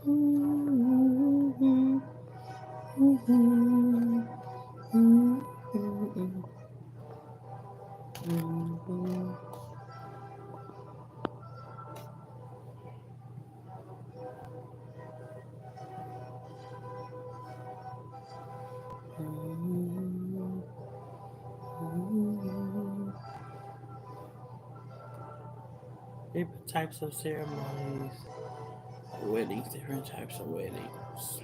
Different types of ceremonies, weddings, different types of weddings.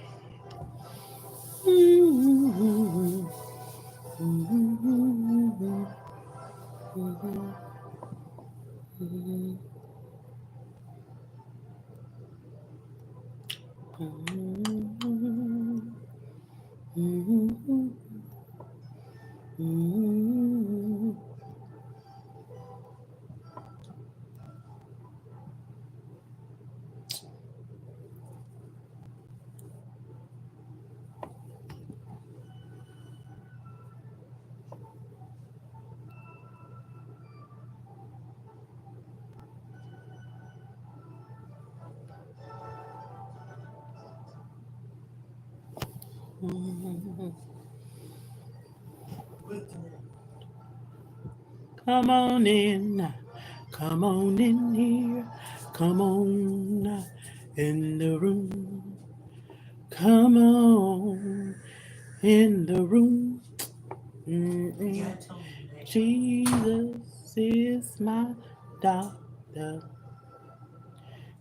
Come on in. Come on in here. Come on in the room. Come on in the room. Jesus is my doctor.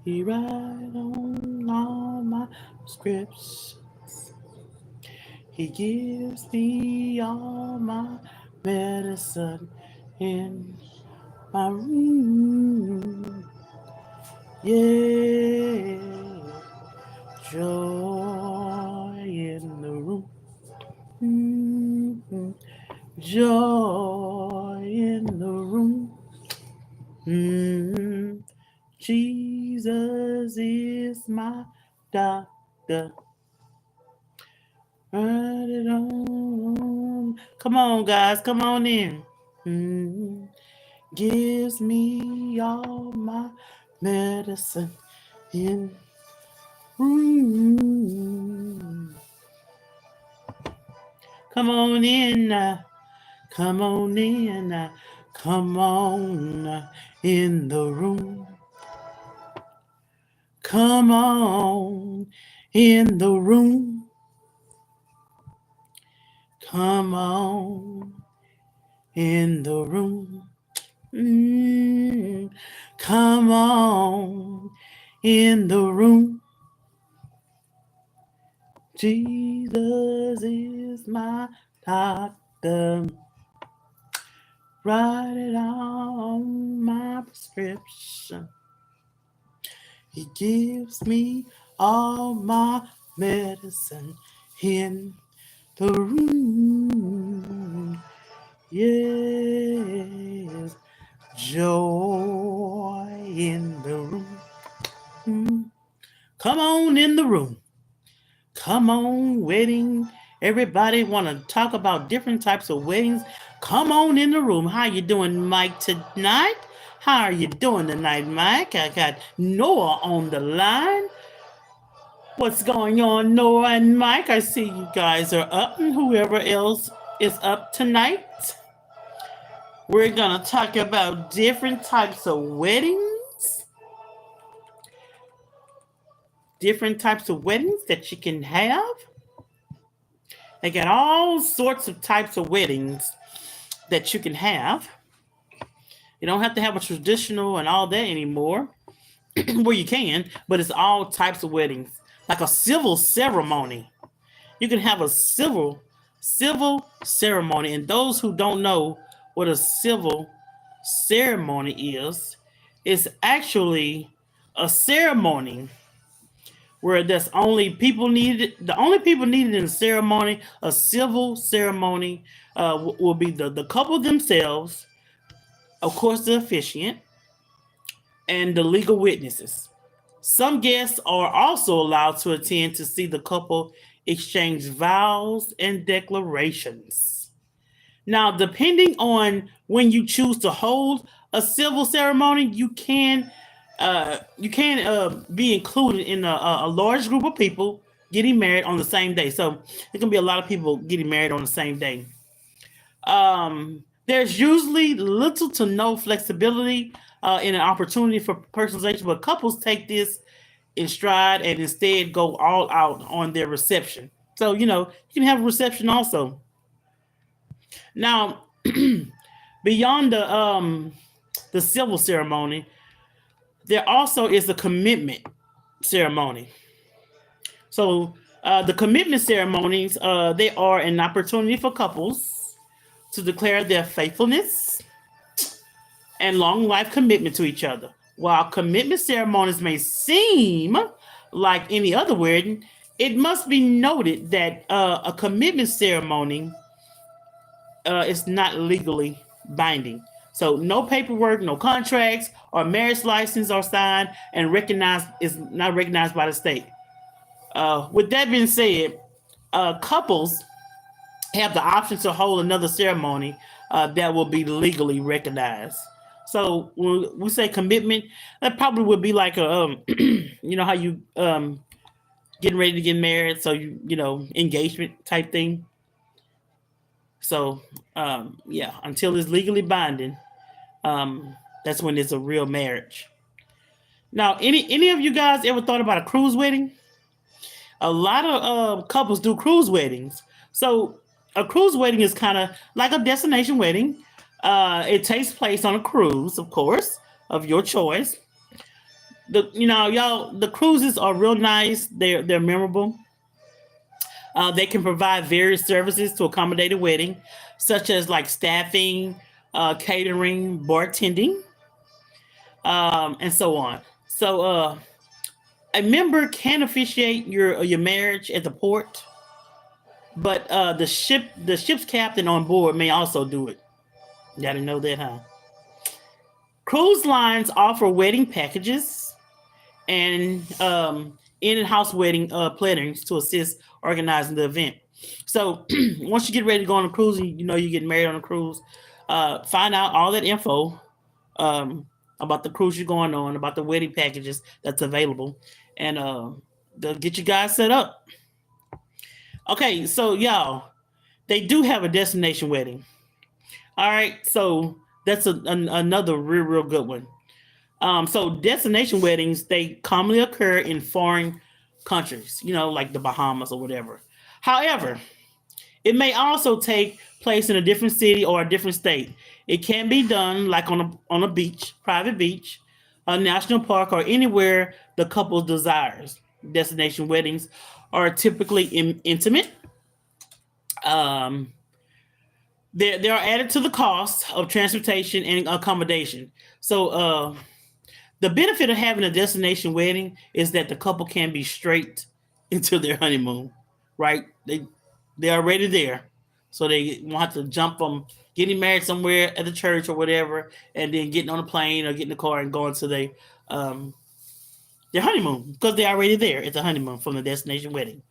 He write on all my scripts. He gives me all my medicine in my room. Yeah, joy in the room. Mm-hmm. Joy in the room. Mm-hmm. Jesus is my doctor. Write it on. Come on, guys. Come on in. Mm-hmm. Gives me all my medicine in room. Come on in. Come on in. Come on in the room. Come on in the room. Come on in the room. Come on in the room. Jesus is my doctor. Write it on my prescription. He gives me all my medicine in the room. Yes, joy in the room. Come on in the room. Come on, wedding. Everybody want to talk about different types of weddings. Come on in the room. How you doing, Mike, tonight? How are you doing tonight, Mike? I got Noah on the line. What's going on, Noah and Mike? I see you guys are up, and whoever else is up tonight. We're going to talk about different types of weddings. Different types of weddings that you can have. They got all sorts of types of weddings that you can have. You don't have to have a traditional and all that anymore. Well, you can, but it's all types of weddings. Like a civil ceremony. You can have a civil ceremony. And those who don't know what a civil ceremony is, it's actually a ceremony where there's only people needed. The only people needed in a ceremony, a civil ceremony, will be the couple themselves, of course, the officiant, and the legal witnesses. Some guests are also allowed to attend to see the couple exchange vows and declarations. Now, depending on when you choose to hold a civil ceremony, you can You can be included in a large group of people getting married on the same day. So there can be a lot of people getting married on the same day. There's usually little to no flexibility in an opportunity for personalization, but couples take this in stride and instead go all out on their reception. So you can have a reception also. Now, beyond the civil ceremony, there also is a commitment ceremony. So the commitment ceremonies, they are an opportunity for couples to declare their faithfulness and long life commitment to each other. While commitment ceremonies may seem like any other wedding, it must be noted that a commitment ceremony is not legally binding. So no paperwork, no contracts or marriage license are signed and recognized is not recognized by the state. With that being said, couples have the option to hold another ceremony that will be legally recognized. So when we say commitment, that probably would be like a, how you getting ready to get married, so engagement type thing. So yeah, until it's legally binding, that's when it's a real marriage. Now, any of you guys ever thought about a cruise wedding? A lot of couples do cruise weddings. So a cruise wedding is kind of like a destination wedding. It takes place on a cruise, of course, of your choice. The cruises are real nice. They're memorable. They can provide various services to accommodate a wedding, such as like staffing, catering, bartending, and so on. So a member can officiate your marriage at the port, but the ship's captain on board may also do it. You gotta know that, huh? Cruise lines offer wedding packages and in-house wedding plannings to assist organizing the event. So once you get ready to go on a cruise, and you get married on a cruise, find out all that info about the cruise you're going on, about the wedding packages that's available, and they'll get you guys set up. Okay, so y'all, they do have a destination wedding. All right, so that's another real good one. So destination weddings, they commonly occur in foreign countries, like the Bahamas or whatever. However, it may also take place in a different city or a different state. It can be done like on a beach, private beach, a national park, or anywhere the couple desires. Destination weddings are typically intimate. Um, they are added to the cost of transportation and accommodation. So the benefit of having a destination wedding is that the couple can be straight into their honeymoon, right? They're already there, so they won't have to jump from getting married somewhere at the church or whatever, and then getting on a plane or getting in the car and going to their honeymoon because they're already there. It's a honeymoon from the destination wedding.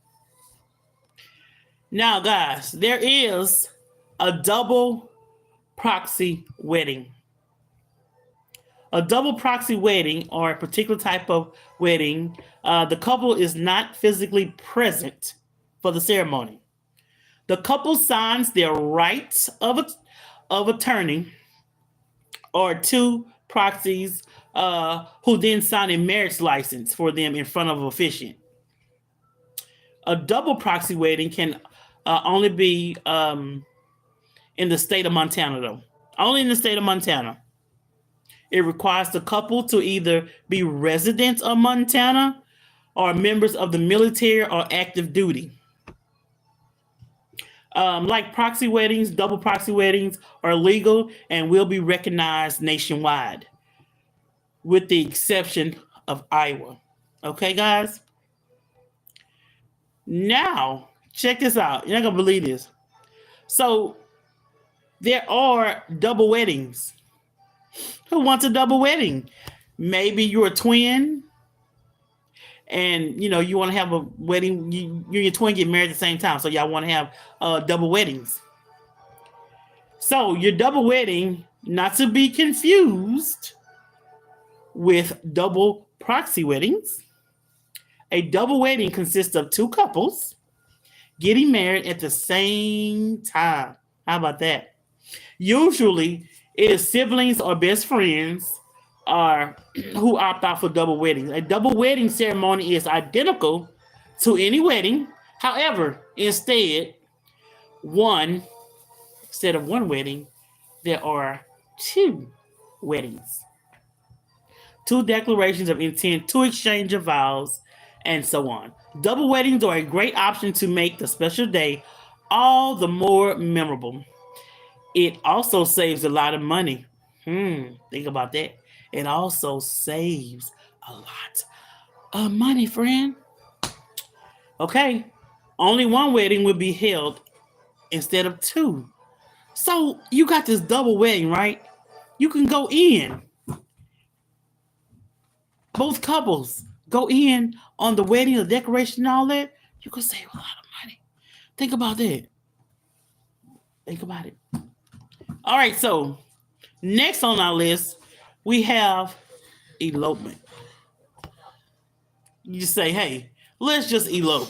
Now, guys, there is a double proxy wedding. A double proxy wedding, or a particular type of wedding, the couple is not physically present for the ceremony. The couple signs their rights of attorney or two proxies who then sign a marriage license for them in front of an officiant. A double proxy wedding can only be in the state of Montana, though. Only in the state of Montana. It requires the couple to either be residents of Montana or members of the military or active duty. Like proxy weddings, double proxy weddings are legal and will be recognized nationwide, with the exception of Iowa. Okay, guys? Now, check this out. You're not going to believe this. So, there are double weddings. Who wants a double wedding? Maybe you're a twin and you want to have a wedding. You and your twin get married at the same time, so y'all want to have double weddings. So your double wedding, not to be confused with double proxy weddings. A double wedding consists of two couples getting married at the same time. How about that? Usually, it is siblings or best friends are who opt out for double weddings. A double wedding ceremony is identical to any wedding. However, one instead of one wedding, there are two weddings, two declarations of intent, two exchange of vows, and so on. Double weddings are a great option to make the special day all the more memorable. It also saves a lot of money. Think about that. It also saves a lot of money, friend. Okay. Only one wedding will be held instead of two. So you got this double wedding, right? You can go in. Both couples go in on the wedding, the decoration, and all that. You can save a lot of money. Think about that. Think about it. All right, so next on our list, we have elopement. You just say, hey, let's just elope.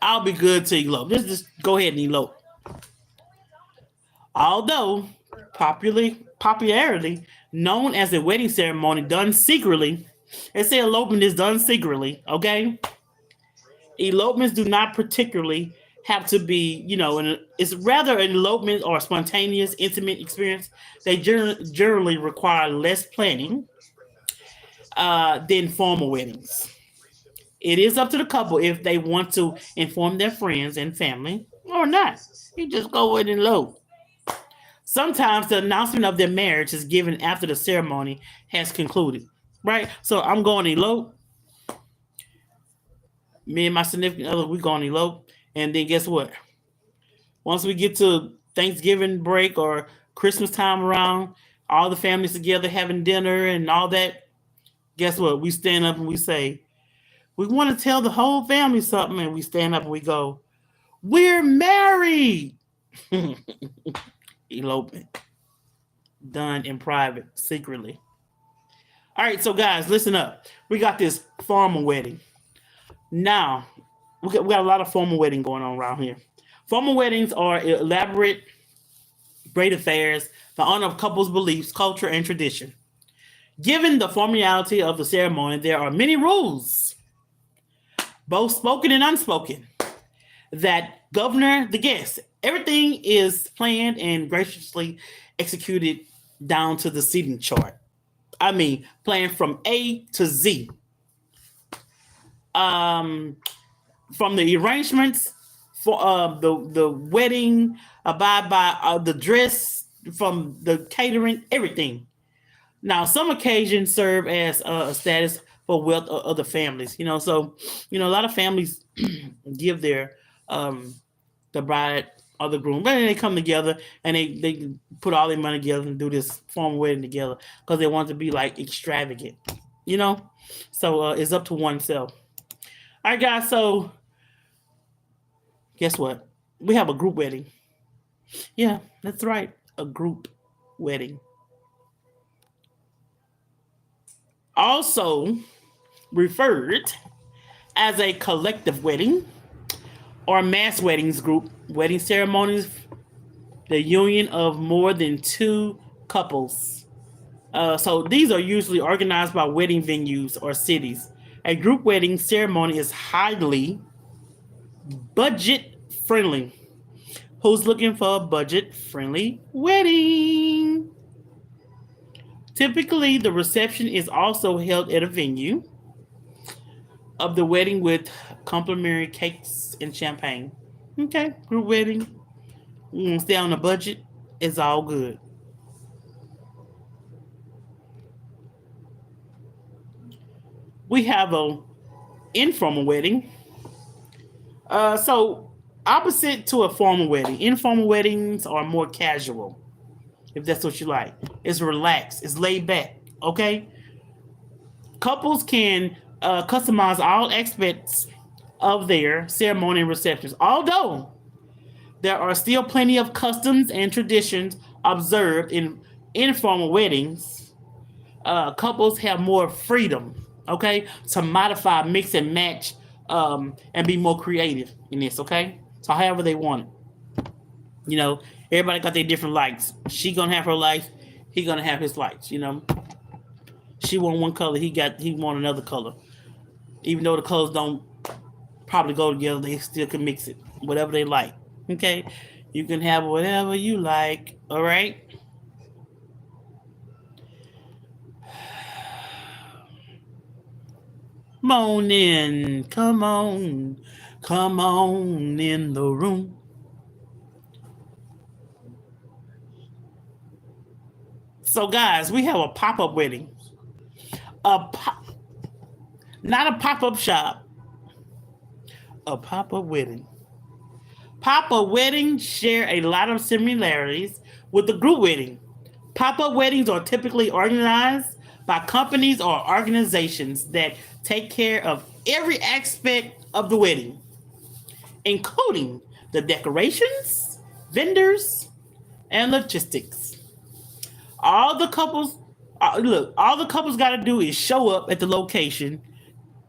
I'll be good to elope. Let's just go ahead and elope. Although popularity known as a wedding ceremony done secretly, they say elopement is done secretly, okay? Elopements do not particularly have to be, it's rather an elopement or spontaneous, intimate experience. They generally require less planning than formal weddings. It is up to the couple if they want to inform their friends and family or not. You just go ahead and elope. Sometimes the announcement of their marriage is given after the ceremony has concluded, right? So I'm going to elope. Me and my significant other, we're going to elope. And then guess what? Once we get to Thanksgiving break or Christmas time around, all the families together having dinner and all that, guess what? We stand up and we say, we want to tell the whole family something. And we stand up and we go, we're married. Elopement. Done in private, secretly. All right, so guys, listen up. We got this formal wedding. Now, we got a lot of formal wedding going on around here. Formal weddings are elaborate, great affairs, the honor of couples' beliefs, culture, and tradition. Given the formality of the ceremony, there are many rules, both spoken and unspoken, that govern the guests. Everything is planned and graciously executed down to the seating chart. I mean, planned from A to Z. From the arrangements for the wedding, abide by the dress, from the catering, everything. Now, some occasions serve as a status for wealth of other families. So a lot of families give their the bride or the groom, but they come together and they put all their money together and do this formal wedding together because they want to be like extravagant. So it's up to oneself. All right, guys. So guess what? We have a group wedding. Yeah, that's right. A group wedding. Also referred as a collective wedding or mass weddings group wedding ceremonies, the union of more than two couples. So these are usually organized by wedding venues or cities. A group wedding ceremony is highly budget friendly. Who's looking for a budget friendly wedding? Typically, the reception is also held at a venue of the wedding with complimentary cakes and champagne. Okay, group wedding. You want to stay on the budget? It's all good. We have a informal wedding. So opposite to a formal wedding, informal weddings are more casual, if that's what you like. It's relaxed, it's laid back. Okay, couples can customize all aspects of their ceremony and receptions. Although there are still plenty of customs and traditions observed in informal weddings, couples have more freedom, okay, to modify, mix and match, and be more creative in this, okay? So however they want it. You know, everybody got their different likes. She gonna have her likes, he gonna have his likes, you know. She want one color, he want another color. Even though the colors don't probably go together, they still can mix it. Whatever they like. Okay? You can have whatever you like, all right? Come on in, come on in the room. So, guys, we have a pop-up wedding. A pop, not a pop-up shop. A pop-up wedding. Pop-up weddings share a lot of similarities with the group wedding. Pop-up weddings are typically organized by companies or organizations that take care of every aspect of the wedding, including the decorations, vendors, and logistics. All the couples all the couples got to do is show up at the location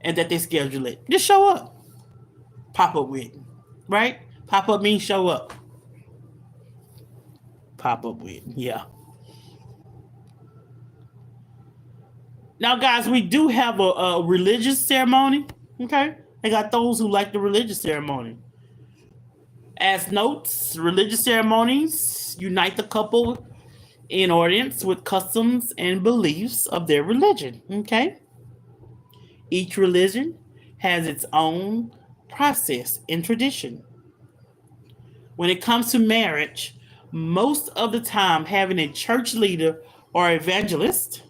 and that they schedule it. Just show up. Pop-up wedding, right? Pop-up means show up. Pop-up wedding, yeah. Now, guys, we do have a religious ceremony. Okay, they got those who like the religious ceremony. As notes, religious ceremonies unite the couple in audience with customs and beliefs of their religion. Okay, each religion has its own process and tradition. When it comes to marriage, most of the time, having a church leader or evangelist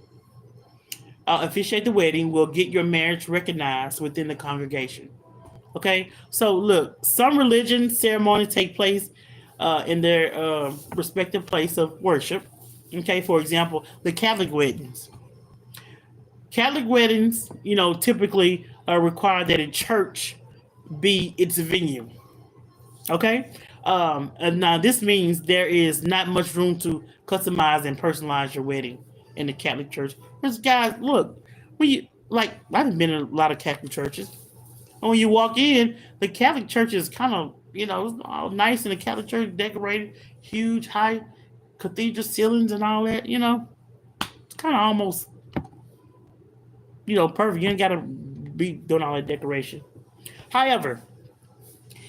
officiate the wedding will get your marriage recognized within the congregation. Okay, so look, some religion ceremonies take place in their respective place of worship. Okay, for example, the Catholic weddings. Catholic weddings, you know, typically require that a church be its venue. Okay, and now this means there is not much room to customize and personalize your wedding in the Catholic Church. Because guys, look, when you like, I've been in a lot of Catholic churches, and when you walk in, the Catholic Church is kind of, you know, all nice, in the Catholic Church decorated, huge, high cathedral ceilings and all that. You know, it's kind of almost, you know, perfect. You ain't got to be doing all that decoration. However,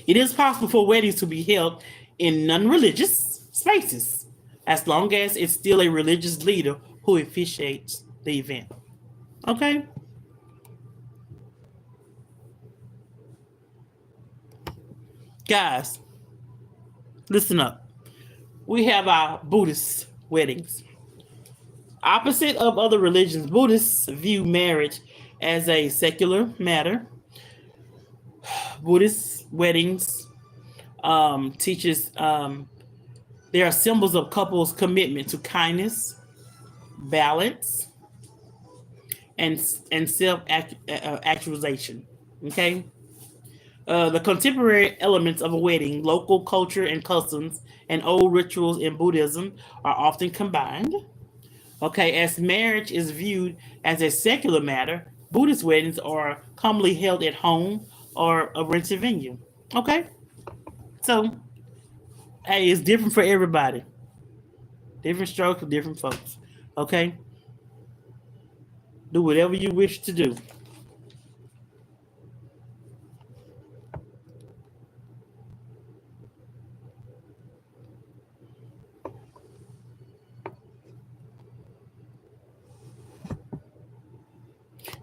it is possible for weddings to be held in non-religious spaces, as long as it's still a religious leader who officiates the event. Okay? Guys, listen up. We have our Buddhist weddings. Opposite of other religions, Buddhists view marriage as a secular matter. Buddhist weddings teaches they are symbols of couples' commitment to kindness, balance, and self actualization. Okay, the contemporary elements of a wedding, local culture and customs, and old rituals in Buddhism are often combined. Okay, as marriage is viewed as a secular matter, Buddhist weddings are commonly held at home or a rented venue. Okay, so hey, it's different for everybody. Different strokes for different folks. Okay, do whatever you wish to do.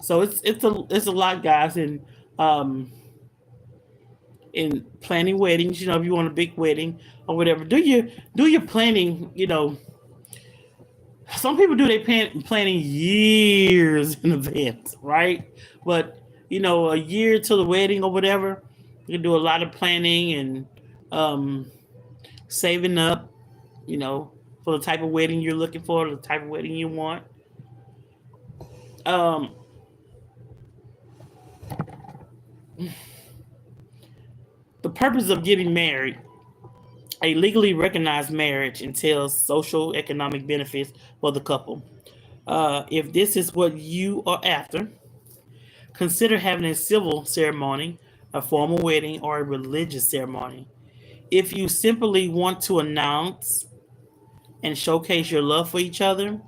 So it's a lot, guys, um in planning weddings. You know, if you want a big wedding or whatever, do your planning. You know, some people do their planning years in advance, right? But you know, a year to the wedding or whatever, you can do a lot of planning and um, saving up. You know, for the type of wedding you're looking for, the type of wedding you want. Um, the purpose of getting married, a legally recognized marriage entails social economic benefits for the couple. If this is what you are after, consider having a civil ceremony, a formal wedding, or a religious ceremony. If you simply want to announce and showcase your love for each other,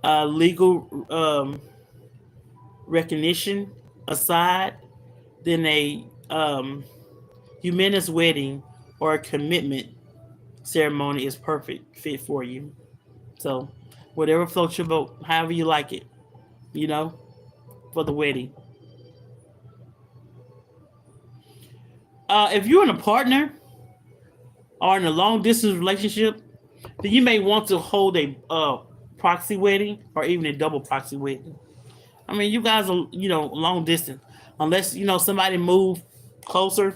legal recognition aside, then a humanist wedding or a commitment ceremony is perfect fit for you. So, whatever floats your boat, however you like it, you know, for the wedding. If you're in a partner or in a long distance relationship, then you may want to hold a proxy wedding or even a double proxy wedding. I mean, you guys are, long distance. Unless, somebody move closer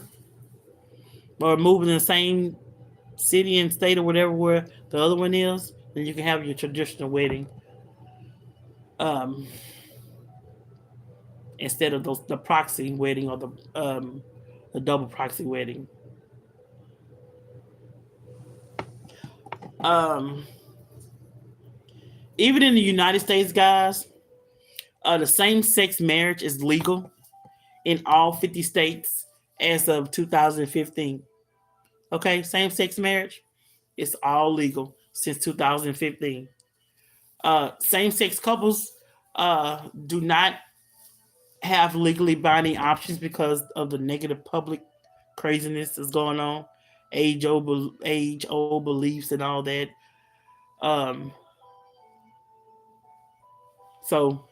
or move in the same city and state or whatever where the other one is, then you can have your traditional wedding um, instead of the proxy wedding or the double proxy wedding. Um, Even in the United States, guys, the same sex marriage is legal in all 50 states as of 2015. Okay, same sex marriage is all legal since 2015. Same sex couples do not have legally binding options because of the negative public craziness that's going on, age old beliefs and all that. Um, so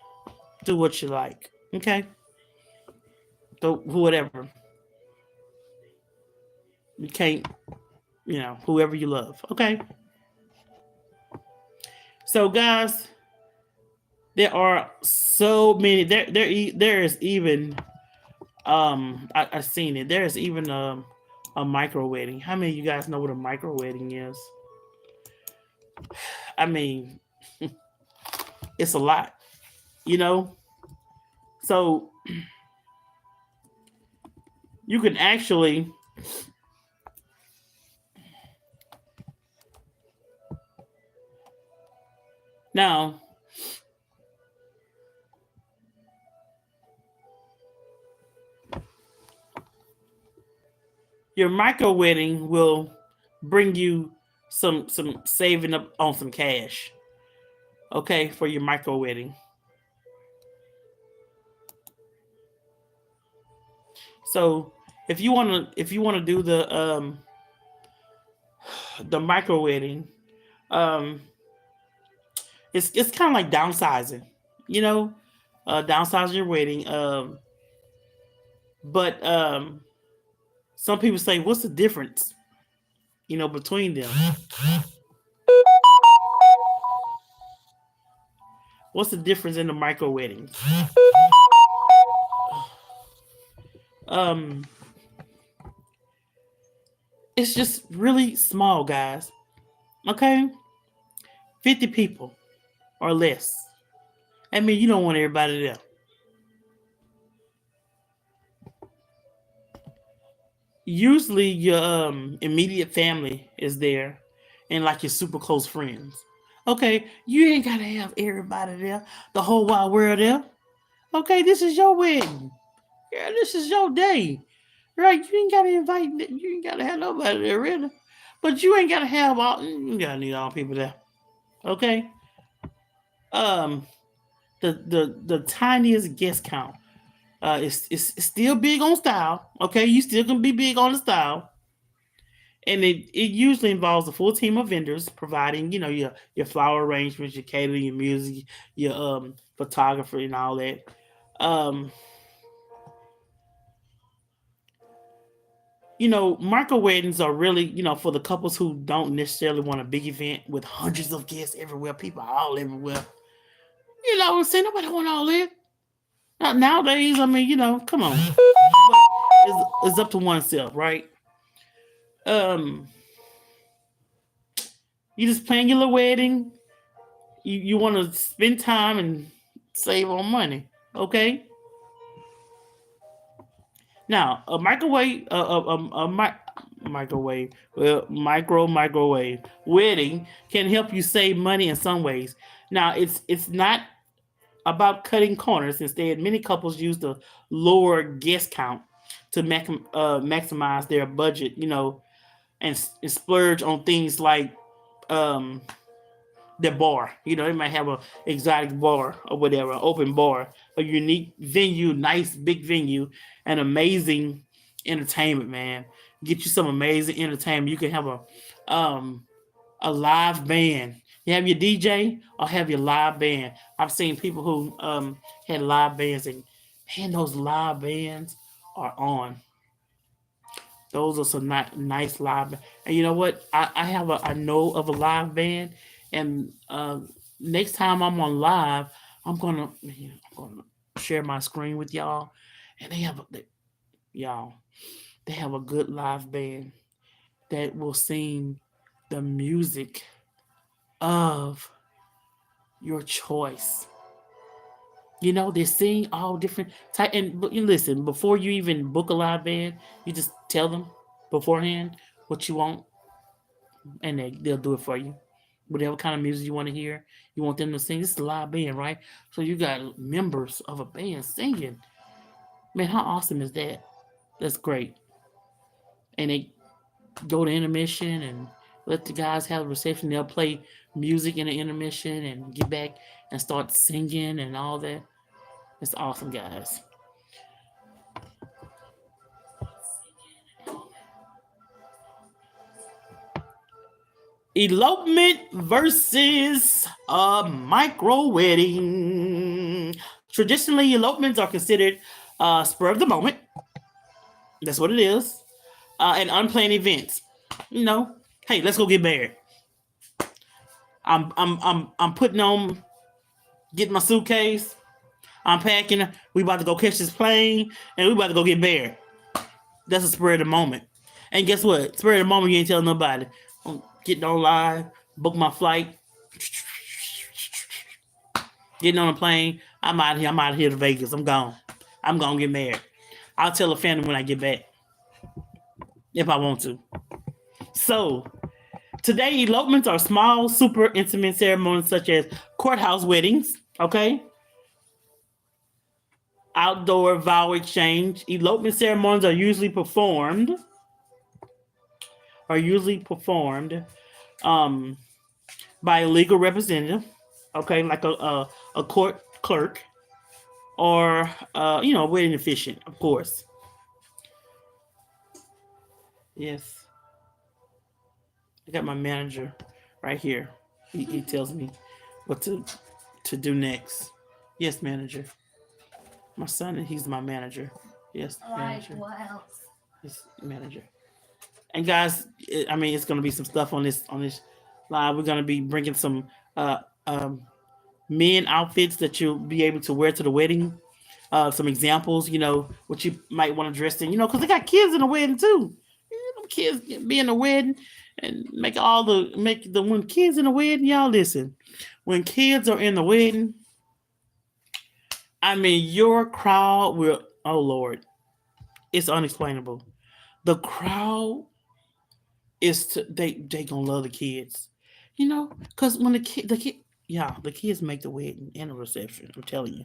do what you like, okay? So whatever you can't, whoever you love, okay? So guys, there are so many. There is even I seen it. There is even a micro wedding. How many of you guys know what a micro wedding is? I mean, it's a lot, you know. So you can actually now your micro wedding will bring you some saving up on some cash, okay, for your micro wedding. So if you want to do the micro wedding, um it's kind of like downsizing, you know, downsize your wedding. But some people say, what's the difference, between them? What's the difference in the micro weddings? Um, it's just really small, guys. Okay, 50 people or less. I mean, you don't want everybody there. Usually, your immediate family is there, and like your super close friends. Okay, you ain't gotta have everybody there, the whole wide world there. Okay, this is your wedding. Yeah, this is your day. Right? You ain't gotta invite. You ain't gotta have nobody there, really. But you ain't gotta have all. You gotta need all people there. Okay. Um, the tiniest guest count. It's still big on style. Okay, you still gonna be big on the style, and it usually involves a full team of vendors providing, your flower arrangements, your catering, your music, your photographer, and all that. Um, micro weddings are really, for the couples who don't necessarily want a big event with hundreds of guests everywhere, people all everywhere. You know what I'm saying? Nobody want all that. Not nowadays, I mean, come on. It's up to oneself, right? Um, you just plan your little wedding. You want to spend time and save on money, okay? Now, a microwave, microwave. Well, microwave wedding can help you save money in some ways. Now, it's not about cutting corners. Instead, many couples use the lower guest count to maximize their budget. And splurge on things like um, the bar. They might have a exotic bar or whatever, open bar, a unique venue, nice big venue, and amazing entertainment. Man, get you some amazing entertainment. You can have a live band. You have your DJ or have your live band. I've seen people who had live bands, and man, those live bands are on. Those are some nice live. And you know what? I know of a live band, and next time I'm on live, I'm gonna share my screen with y'all, and y'all they have a good live band that will sing the music of your choice. They sing all different type. And but you listen, before you even book a live band, you just tell them beforehand what you want, and they'll do it for you. Whatever kind of music you want to hear, you want them to sing. This is a live band, right? So you got members of a band singing. Man, how awesome is that? That's great. And they go to intermission and let the guys have a reception. They'll play music in the intermission and get back and start singing and all that. It's awesome, guys. Elopement versus a micro wedding. Traditionally, elopements are considered spur of the moment. That's what it is. And unplanned events. Hey, let's go get married. I'm putting on, getting my suitcase. I'm packing. We about to go catch this plane, and we about to go get married. That's a spur of the moment. And guess what? Spur of the moment, you ain't telling nobody. I'm getting on live, book my flight, getting on a plane. I'm out here. I'm out here to Vegas. I'm gone. I'm gonna get married. I'll tell the family when I get back if I want to. So today, elopements are small, super intimate ceremonies such as courthouse weddings. Okay. Outdoor vow exchange. Elopement ceremonies are usually performed um, by a legal representative, okay, like a court clerk or a wedding officiant, of course. Yes, I got my manager right here. He tells me what to do next. Yes, manager. My son, he's my manager. Yes, manager. What else? Yes, manager. And guys, I mean, it's gonna be some stuff on this live. We're gonna be bringing some uh, um, men outfits that you'll be able to wear to the wedding. Some examples, what you might want to dress in, because they got kids in the wedding too. Kids be in the wedding and make the when kids in the wedding, y'all listen. When kids are in the wedding, I mean, your crowd will. Oh Lord, it's unexplainable. The crowd they gonna love the kids, because when the kids make the wedding and the reception. I'm telling you,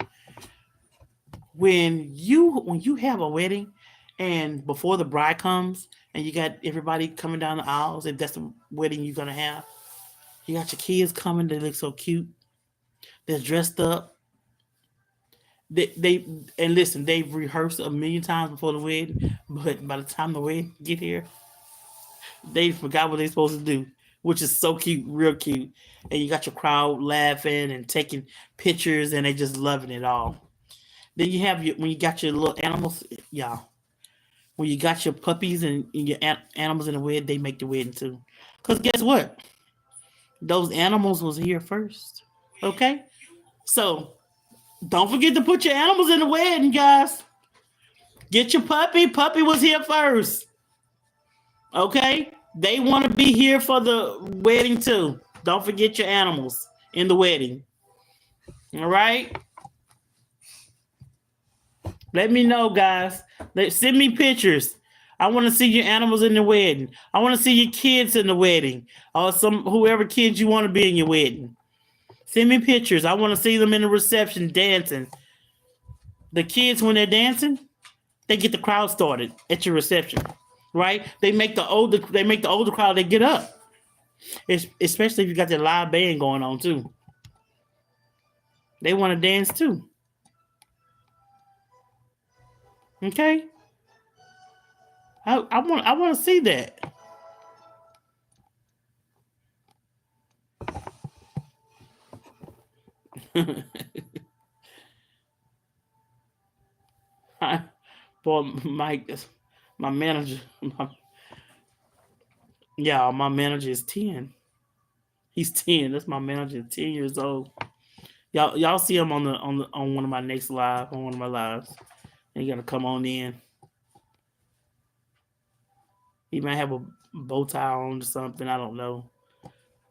when you have a wedding, and before the bride comes, and you got everybody coming down the aisles, if that's the wedding you're gonna have, you got your kids coming. They look so cute. They're dressed up. They and listen. They've rehearsed a million times before the wedding, but by the time the wedding get here, they forgot what they're supposed to do, which is so cute, real cute. And you got your crowd laughing and taking pictures, and they just loving it all. Then you have when you got your little animals, y'all. When you got your puppies and your animals in the wedding, they make the wedding too. Cause guess what? Those animals was here first. Okay, so don't forget to put your animals in the wedding, guys. Get your puppy. Puppy was here first. Okay? They want to be here for the wedding too. Don't forget your animals in the wedding. All right? Let me know, guys. Send me pictures I want to see your animals in the wedding. I want to see your kids in the wedding, or whoever kids you want to be in your wedding. Send me pictures. I want to see them in the reception dancing. The kids, when they're dancing, they get the crowd started at your reception, right? They make the older crowd. They get up, especially if you got that live band going on too. They want to dance too. Okay, I want to see that. Boy, Mike, my manager, my manager is 10. He's 10. That's my manager, 10 years old. Y'all see him on one of my next live on one of my lives. And you gotta come on in. He might have a bow tie on or something. I don't know.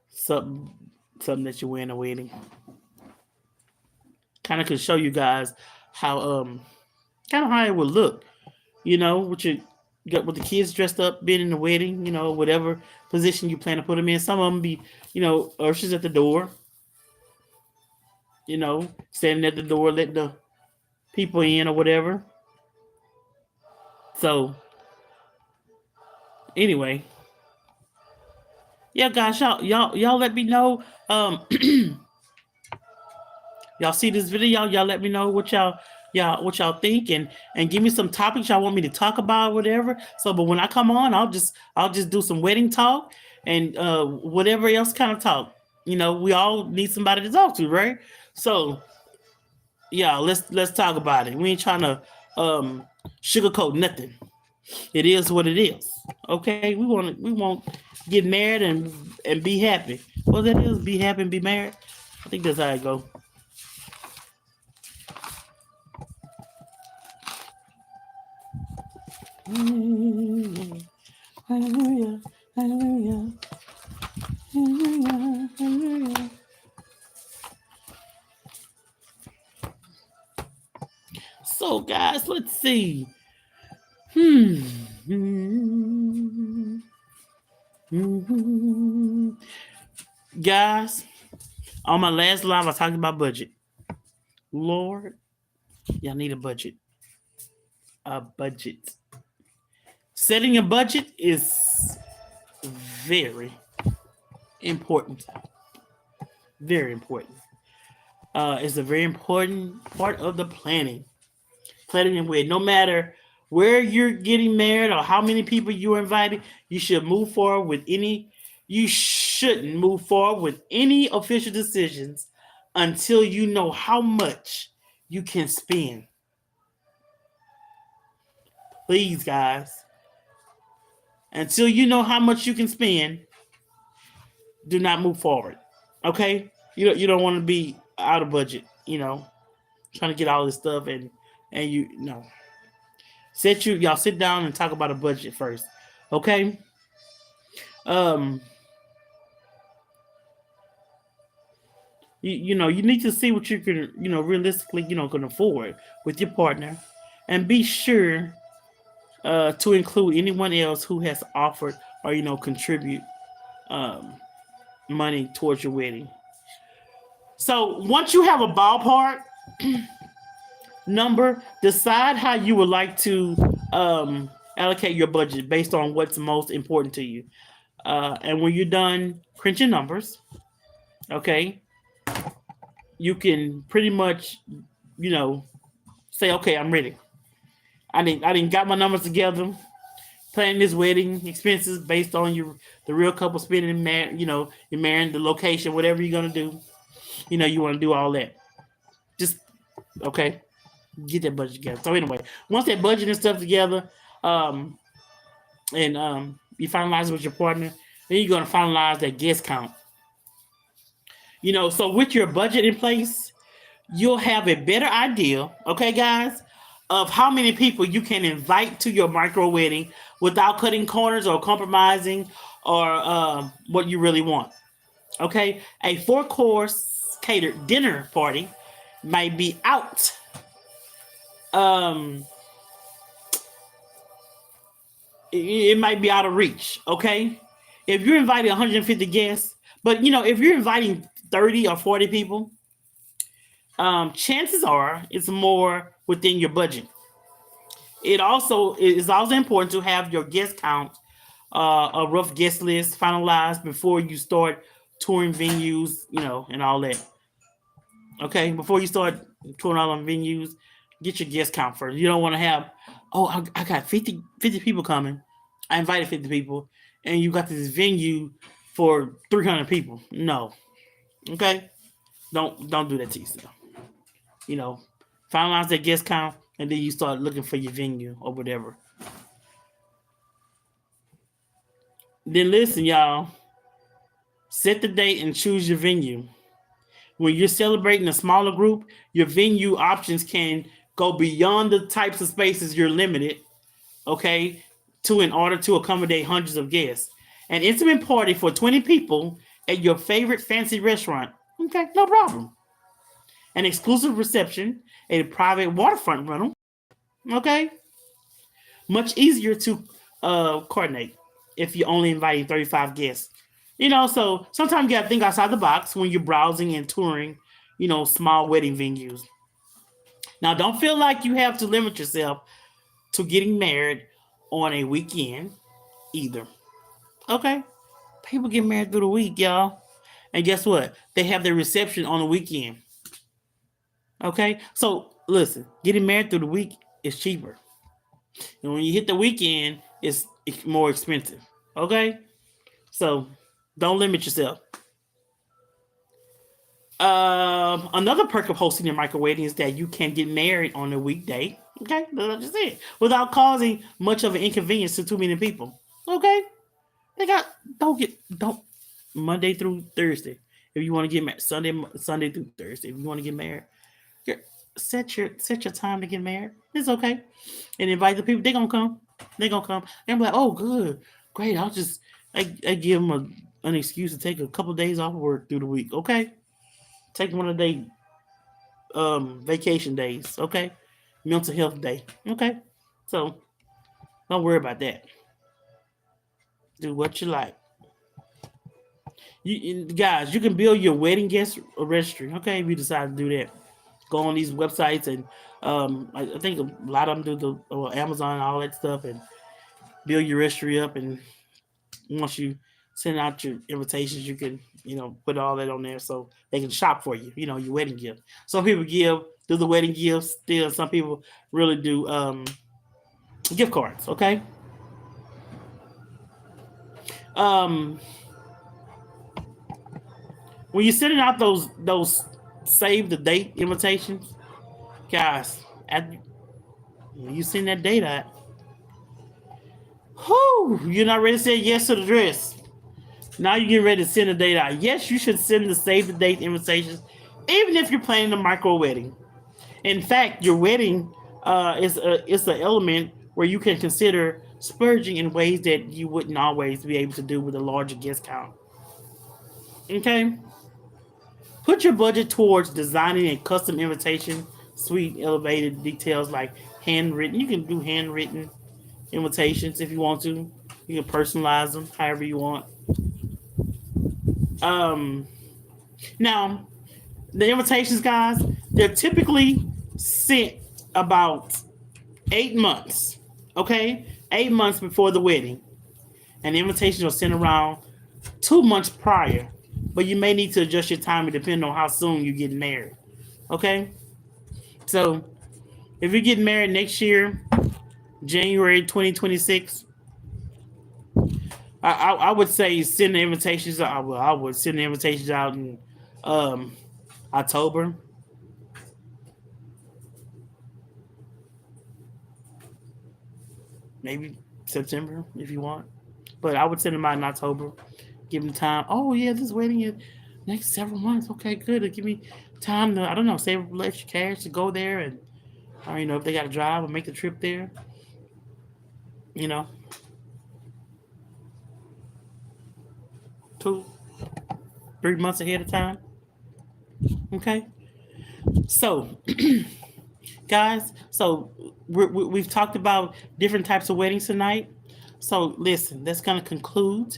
Something something that you wear in a wedding. Kind of could show you guys how kind of how it would look. With your got with the kids dressed up, being in the wedding. Whatever position you plan to put them in. Some of them be ushers at the door. Standing at the door, letting the people in or whatever. So anyway, yeah, guys, y'all let me know. Y'all see this video, y'all let me know what y'all think, and give me some topics y'all want me to talk about, whatever. So, but when I come on, I'll just do some wedding talk and whatever else kind of talk. We all need somebody to talk to, right? So yeah, let's talk about it. We ain't trying to sugarcoat nothing. It is what it is. Okay, we won't get married and be happy. Well, that is be happy and be married. I think that's how it go. Hallelujah, hallelujah, hallelujah, hallelujah, hallelujah. So, guys, let's see. Guys, on my last live, I talked about budget. Lord, y'all need a budget. A budget. Setting a budget is very important. Very important. It's a very important part of the planning and wedding. No matter where you're getting married or how many people you're inviting, you should move forward with any. You shouldn't move forward with any official decisions until you know how much you can spend. Please, guys. Until you know how much you can spend, do not move forward. Okay? You don't want to be out of budget. Trying to get all this stuff and you know. Y'all sit down and talk about a budget first. Okay? Um you need to see what you can realistically can afford with your partner, and be sure to include anyone else who has offered or contribute um money towards your wedding. So once you have a ballpark number, decide how you would like to allocate your budget based on what's most important to you. And when you're done crunching numbers, okay, you can pretty much, say, okay, I'm ready. I didn't got my numbers together. Planning this wedding expenses based on the real couple spending, you're marrying, the location, whatever you're gonna do. You want to do all that. Just okay, get that budget together. So anyway, once that budget and stuff together, and you finalize with your partner, then you're gonna finalize that guest count. So with your budget in place, you'll have a better idea, okay, guys, of how many people you can invite to your micro wedding without cutting corners or compromising or what you really want. Okay, a 4-course catered dinner party might be out. Um, it might be out of reach. Okay, if you're inviting 150 guests, but if you're inviting 30 or 40 people, chances are it's more within your budget. It also is also important to have your guest count, a rough guest list finalized before you start touring venues, and all that. Okay, before you start touring all on venues, get your guest count first. You don't want to have, oh, I got 50 people coming. I invited 50 people, and you got this venue for 300 people. No, okay, don't do that to yourself. You know, finalize that guest count, and then you start looking for your venue or whatever. Then listen, y'all. Set the date and choose your venue. When you're celebrating a smaller group, your venue options can go beyond the types of spaces you're limited, okay, to in order to accommodate hundreds of guests. An intimate party for 20 people at your favorite fancy restaurant, okay, no problem. An exclusive reception at a private waterfront rental, okay, much easier to coordinate if you're only inviting 35 guests. So sometimes you got to think outside the box when you're browsing and touring, small wedding venues. Now, don't feel like you have to limit yourself to getting married on a weekend either. Okay? People get married through the week, y'all. And guess what? They have their reception on the weekend. Okay? So, listen, getting married through the week is cheaper. And when you hit the weekend, it's more expensive. Okay? So, don't limit yourself. Another perk of hosting a micro wedding is that you can get married on a weekday. Okay, that's just it. Without causing much of an inconvenience to too many people. Okay, don't Monday through Thursday. If you want to get married, Sunday through Thursday. If you want to get married, set your time to get married. It's okay, and invite the people. They're gonna come. They're be like, oh, good, great. I give them an excuse to take a couple of days off of work through the week. Okay. Take one of their vacation days, okay? Mental health day, okay? So don't worry about that. Do what you like. Guys, you can build your wedding guest registry, okay? If you decide to do that, go on these websites and I think a lot of them do Amazon and all that stuff, and build your registry up. And once you send out your invitations, you can put all that on there so they can shop for you, your wedding gift. Some people do the wedding gifts still. Some people really do gift cards, okay? When you're sending out those save the date invitations, guys, when you send that date out, you're not ready to say yes to the dress. Now you're getting ready to send the date out. Yes, you should send the save the date invitations, even if you're planning a micro wedding. In fact, your wedding is an element where you can consider splurging in ways that you wouldn't always be able to do with a larger guest count. Okay? Put your budget towards designing a custom invitation suite, elevated details like handwritten. You can do handwritten invitations if you want to. You can personalize them however you want. Now, the invitations, guys, they're typically sent about 8 months. Okay? 8 months before the wedding. And the invitations are sent around 2 months prior. But you may need to adjust your timing depending on how soon you get married. Okay? So, if you're getting married next year, January 2026, I would say send the invitations. I would send the invitations out in October. Maybe September if you want. But I would send them out in October. Give them time. Oh, yeah, this wedding is next several months. Okay, good. It'll give me time to, I don't know, save a little extra cash to go there. And, or, if they got to drive or make the trip there. 2-3 months ahead of time. Okay. So, guys, we've talked about different types of weddings tonight. So listen, that's going to conclude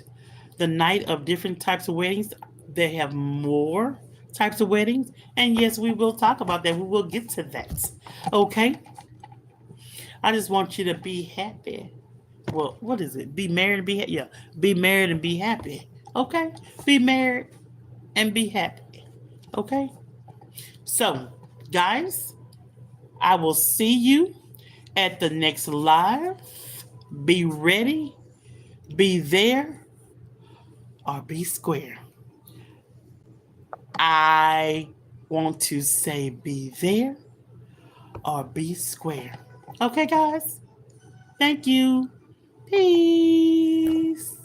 the night of different types of weddings. They have more types of weddings. And yes, we will talk about that. We will get to that. Okay? I just want you to be happy. Well, what is it? Be married and be happy. Yeah, be married and be happy. Okay? Be married and be happy. Okay? So, guys, I will see you at the next live. Be ready, be there, or be square. I want to say be there or be square. Okay, guys? Thank you. Peace.